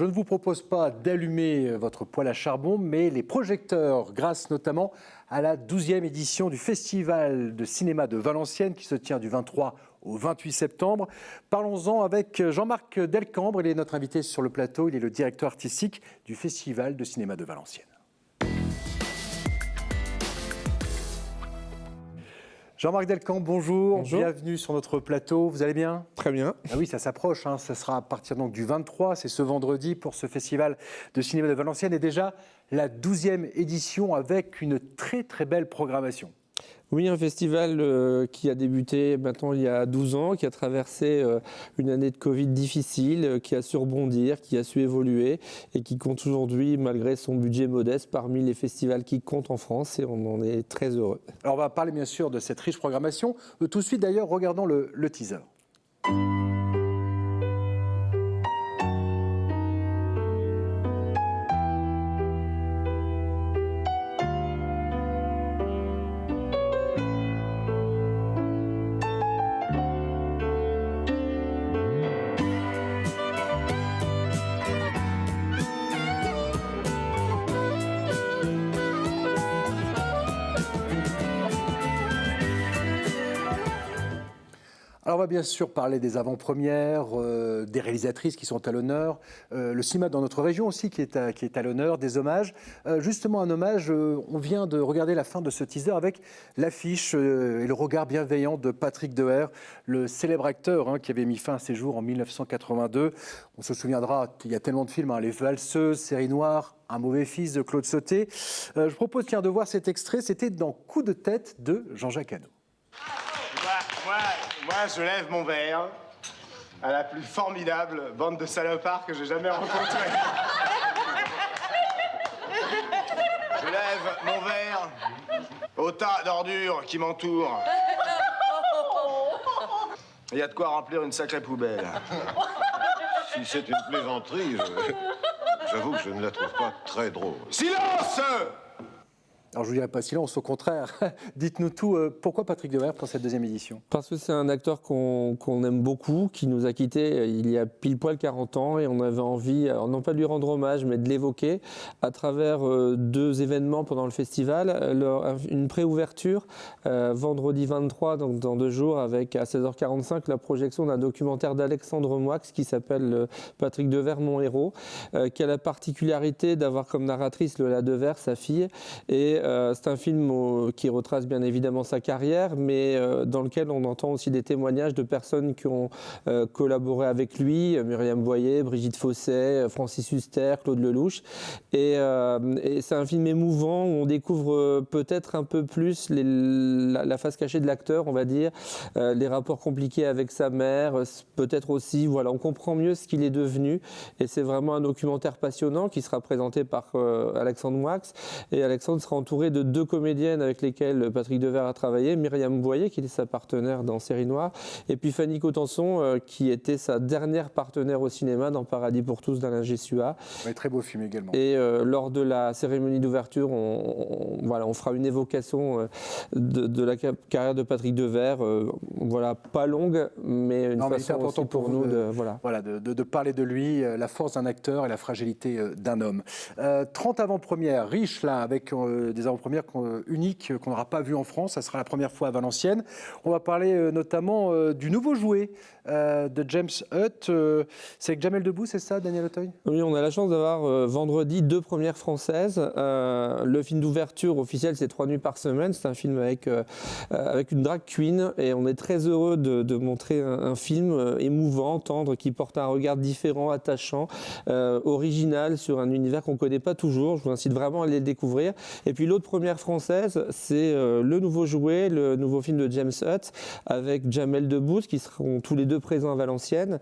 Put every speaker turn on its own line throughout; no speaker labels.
Je ne vous propose pas d'allumer votre poêle à charbon, mais les projecteurs, grâce notamment à la 12e édition du Festival de cinéma de Valenciennes qui se tient du 23 au 28 septembre. Parlons-en avec Jean-Marc Delcambre, il est notre invité sur le plateau, il est le directeur artistique du Festival de cinéma de Valenciennes. Jean-Marc Delcambre, bonjour.
Bonjour.
Bienvenue sur notre plateau, vous allez bien?
Très bien.
Ah oui, ça s'approche, ça sera à partir donc du 23, c'est ce vendredi pour ce festival de cinéma de Valenciennes et déjà la 12e édition avec une très très belle programmation.
Oui, un festival qui a débuté maintenant il y a 12 ans, qui a traversé une année de Covid difficile, qui a su rebondir, qui a su évoluer et qui compte aujourd'hui, malgré son budget modeste, parmi les festivals qui comptent en France et on en est très heureux.
Alors on va parler bien sûr de cette riche programmation. Tout de suite d'ailleurs, regardons le teaser. Alors on va bien sûr parler des avant-premières, des réalisatrices qui sont à l'honneur, le cinéma dans notre région aussi qui est à l'honneur, des hommages. Justement un hommage, on vient de regarder la fin de ce teaser avec l'affiche et le regard bienveillant de Patrick Deher, le célèbre acteur qui avait mis fin à ses jours en 1982. On se souviendra, il y a tellement de films, Les Valseuses, Série Noire, Un mauvais fils de Claude Sauté. Je propose de voir cet extrait, c'était dans Coup de tête de Jean-Jacques Hano.
Moi, je lève mon verre à la plus formidable bande de salopards que j'ai jamais rencontrée. Je lève mon verre au tas d'ordures qui m'entourent. Il y a de quoi remplir une sacrée poubelle.
Si c'est une plaisanterie, j'avoue que je ne la trouve pas très drôle.
Silence!
Alors je ne vous dirais pas silence, au contraire. Dites-nous tout, pourquoi Patrick Deher pour cette deuxième édition?
Parce que c'est un acteur qu'on aime beaucoup, qui nous a quittés il y a pile poil 40 ans et on avait envie, non pas de lui rendre hommage, mais de l'évoquer à travers deux événements pendant le festival. Une préouverture, vendredi 23, donc dans 2 jours, avec à 16h45 la projection d'un documentaire d'Alexandre Moix qui s'appelle Patrick Deher, mon héros, qui a la particularité d'avoir comme narratrice Lola Deher, sa fille, et c'est un film qui retrace bien évidemment sa carrière, mais dans lequel on entend aussi des témoignages de personnes qui ont collaboré avec lui, Myriam Boyer, Brigitte Fossey, Francis Huster, Claude Lelouch. Et c'est un film émouvant où on découvre peut-être un peu plus la face cachée de l'acteur, on va dire, les rapports compliqués avec sa mère, peut-être aussi, voilà, on comprend mieux ce qu'il est devenu. Et c'est vraiment un documentaire passionnant qui sera présenté par Alexandre Moix. Et Alexandre sera entouré de 2 comédiennes avec lesquelles Patrick Deher a travaillé, Myriam Boyer qui était sa partenaire dans Série Noire et puis Fanny Cotenson qui était sa dernière partenaire au cinéma dans Paradis pour tous d'Alain Gessua.
Oui, très beau film également.
Et lors de la cérémonie d'ouverture, on fera une évocation de la carrière de Patrick Deher, voilà, pas longue, mais une façon
important
aussi pour nous
de parler de lui, la force d'un acteur et la fragilité d'un homme. 30 avant-premières riches là, avec des avant-premières uniques qu'on n'aura pas vues en France. Ça sera la première fois à Valenciennes. On va parler notamment du nouveau jouet de James Hutt. C'est avec Jamel Debbouze, c'est ça, Daniel Auteuil?
Oui, on a la chance d'avoir vendredi 2 premières françaises. Le film d'ouverture officiel, c'est 3 nuits par semaine. C'est un film avec une drag queen et on est très heureux de montrer un film émouvant, tendre, qui porte un regard différent, attachant, original sur un univers qu'on ne connaît pas toujours. Je vous incite vraiment à aller le découvrir. Et puis l'autre première française, c'est le nouveau jouet, le nouveau film de James Hutt avec Jamel Debbouze qui seront tous les 2 présents à Valenciennes.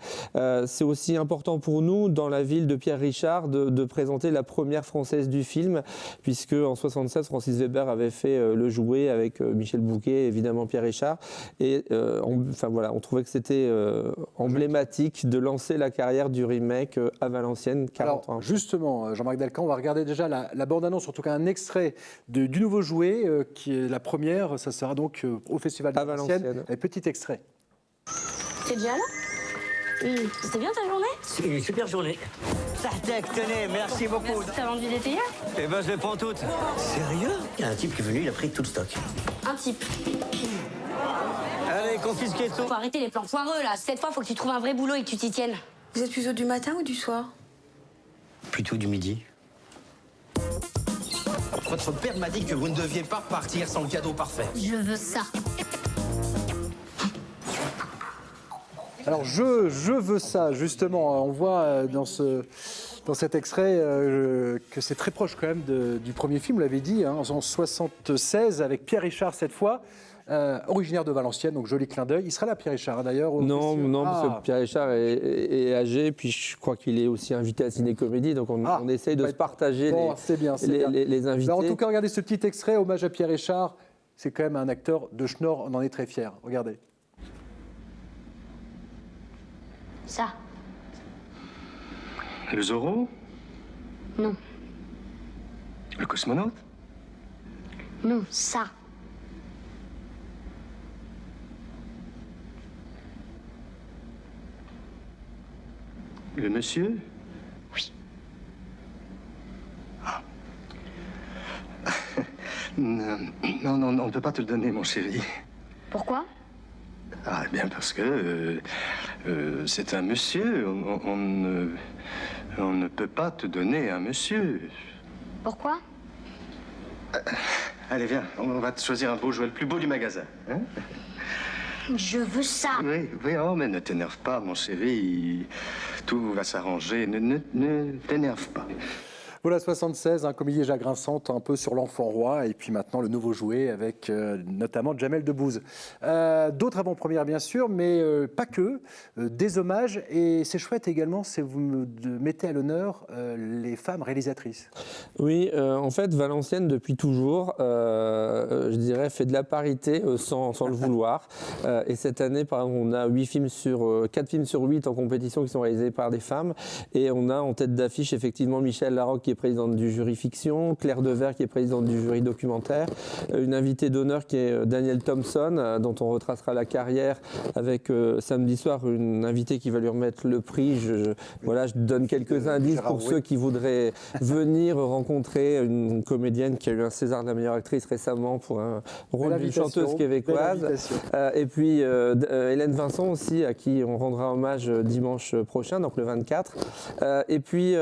C'est aussi important pour nous, dans la ville de Pierre Richard, de présenter la première française du film, puisque en 1976, Francis Weber avait fait le jouet avec Michel Bouquet, évidemment Pierre Richard. Et on trouvait que c'était emblématique de lancer la carrière du remake à Valenciennes 40 ans.
Alors, justement, Jean-Marc Delcambre, on va regarder déjà la bande-annonce, en tout cas un extrait du nouveau jouet, qui est la première. Ça sera donc au Festival de Valenciennes. Un petit extrait.
T'es déjà là? C'était bien ta journée?
C'est une super journée. Sartek, tenez, merci beaucoup.
T'as vendu des théières?
Eh ben, je les prends toutes. Sérieux? Il y a un type qui est venu, il a pris tout le stock.
Un type.
Allez, confisquez tout.
Faut arrêter les plans foireux là. Cette fois, faut que tu trouves un vrai boulot et que tu t'y tiennes.
Vous êtes plutôt du matin ou du soir?
Plutôt du midi.
Votre père m'a dit que vous ne deviez pas partir sans le cadeau parfait.
Je veux ça.
Alors je veux ça, justement. On voit dans cet extrait que c'est très proche quand même du premier film, vous l'avez dit, hein, en 1976, avec Pierre Richard cette fois. Originaire de Valenciennes, donc joli clin d'œil. Il sera là, Pierre Richard, d'ailleurs.
Non, parce que Pierre Richard est âgé, puis je crois qu'il est aussi invité à Ciné Comédie, donc on essaye de se partager les invités.
Alors, en tout cas, regardez ce petit extrait, hommage à Pierre Richard. C'est quand même un acteur de Schnorr, on en est très fiers. Regardez.
Ça.
Le Zorro?
Non.
Le cosmonaute?
Non, ça.
Le monsieur?
Oui.
Ah. Non, on ne peut pas te le donner, mon chéri.
Pourquoi?
Ah, bien parce que c'est un monsieur. On ne peut pas te donner un monsieur.
Pourquoi?
Allez, viens, on va te choisir un beau jouet, le plus beau du magasin. Hein?
Je veux ça.
Oui, oh, mais ne t'énerve pas, mon chéri. Tout va s'arranger. Ne t'énerve pas.
Voilà, 76, un comédie grinçante un peu sur l'enfant roi, et puis maintenant le nouveau jouet avec notamment Jamel Debbouze. D'autres avant-premières bien sûr, mais pas que, des hommages, et c'est chouette également, c'est vous mettez à l'honneur les femmes réalisatrices.
Oui, en fait, Valenciennes, depuis toujours, je dirais, fait de la parité sans le vouloir. Et cette année, par exemple, on a 4 films sur 8 en compétition qui sont réalisés par des femmes, et on a en tête d'affiche effectivement Michel Larocque, qui est présidente du jury fiction, Claire Devers qui est présidente du jury documentaire, une invitée d'honneur qui est Danielle Thompson, dont on retracera la carrière avec samedi soir une invitée qui va lui remettre le prix. Je donne quelques indices pour ceux qui voudraient venir rencontrer une comédienne qui a eu un César de la meilleure actrice récemment pour un rôle d'une chanteuse québécoise. Et puis Hélène Vincent aussi, à qui on rendra hommage dimanche prochain, donc le 24. Et puis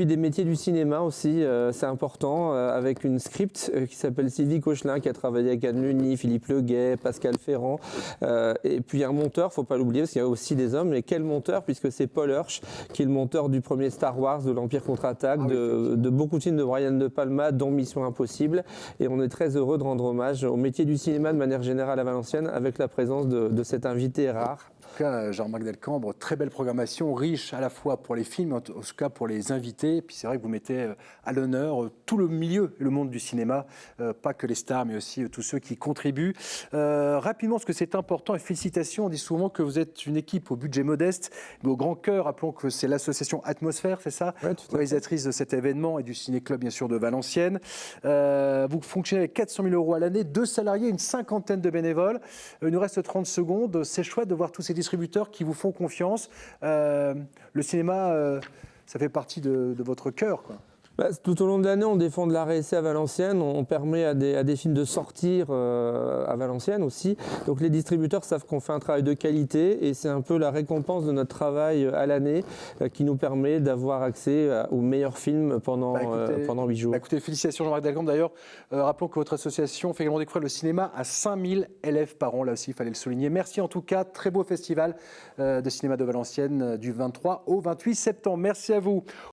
des métiers du cinéma aussi, c'est important, avec une script qui s'appelle Sylvie Cochelin, qui a travaillé avec Anne Luny, Philippe Leguet, Pascal Ferrand, et puis un monteur, il ne faut pas l'oublier, parce qu'il y a aussi des hommes, mais quel monteur, puisque c'est Paul Hirsch, qui est le monteur du premier Star Wars, de l'Empire contre-attaque, de beaucoup de films de Brian De Palma, dont Mission Impossible, et on est très heureux de rendre hommage au métier du cinéma de manière générale à Valenciennes, avec la présence de cet invité rare.
En tout cas, Jean-Marc Delcambre, très belle programmation, riche à la fois pour les films, en tout cas pour les invités. Et puis c'est vrai que vous mettez à l'honneur tout le milieu, le monde du cinéma, pas que les stars, mais aussi tous ceux qui contribuent. Rapidement, parce que c'est important, et félicitations, on dit souvent que vous êtes une équipe au budget modeste, mais au grand cœur. Rappelons que c'est l'association Atmosphère, c'est ça, réalisatrice de cet événement et du Ciné-Club, bien sûr, de Valenciennes. Vous fonctionnez avec 400 000 € à l'année, 2 salariés, une cinquantaine de bénévoles. Il nous reste 30 secondes. C'est chouette de voir tous ces distributeurs qui vous font confiance. Le cinéma, ça fait partie de votre cœur, quoi.
Tout au long de l'année, on défend de la RSC à Valenciennes, on permet à des films de sortir à Valenciennes aussi. Donc les distributeurs savent qu'on fait un travail de qualité et c'est un peu la récompense de notre travail à l'année qui nous permet d'avoir accès aux meilleurs films pendant 8 jours.
Écoutez, félicitations Jean-Marc Delcambre. D'ailleurs, rappelons que votre association fait également découvrir le cinéma à 5000 élèves par an. Là aussi, il fallait le souligner. Merci en tout cas. Très beau festival de cinéma de Valenciennes du 23 au 28 septembre. Merci à vous.